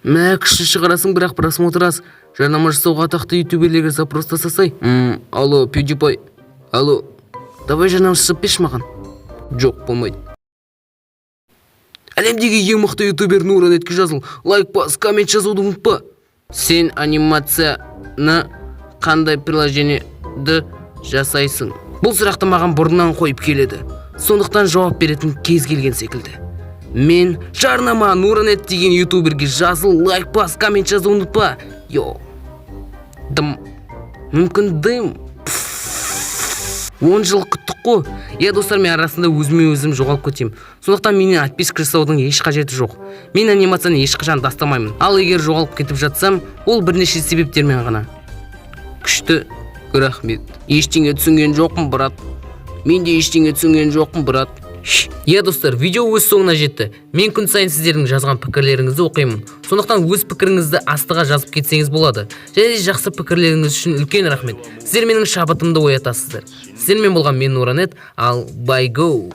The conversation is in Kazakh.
Мә, кіші шығарасың, бірақ просмотр аз. Жарнама жасауға атақты ютуберлерге запрос тастасай. Алло, PewDiePie. Алло. Давай жарнама жасап берші маған. Жоқ, болмайды. Әлемдегі ең мықты ютубер Нуронетке жазыл. Лайк бас, коммент жазуды ұмытпа. Сен анимацияны қандай приложениеде жасайсың? Бұл сұрақты маған бұрыннан қойып келеді. Сондықтан жауап беретін кез келген секілді. Мен жарнама Нуронет деген ютуберге жазыл, лайк бас, коммент жазуды ұмытпа. Йо. Дым. Мүмкін дым. 10 жыл күттік қой. Достар, мен арасында өзім жоғалып кетем. Сондықтан менен отписка жасаудың еш қажеті жоқ. Мен анимацияны ешқашан тастамаймын. Ал егер жоғалып кетіп жатсам, ол бірнеше себептермен ғана. Күшті, рахмет. Ештеңе түсінген жоқпын, брат. Мен де ештеңе түсінген жоқпын, брат. Достар, видео өз соңына жетті. Мен күн сайын сіздердің жазған пікірлеріңізді оқимын. Сондықтан өз пікіріңізді астыға жазып кетсеңіз болады. Және жақсы пікірлеріңіз үшін үлкен рахмет. Сіздер менің шабытымды оятасыздар. Сіздермен болған мен Нуронет, ал bye go.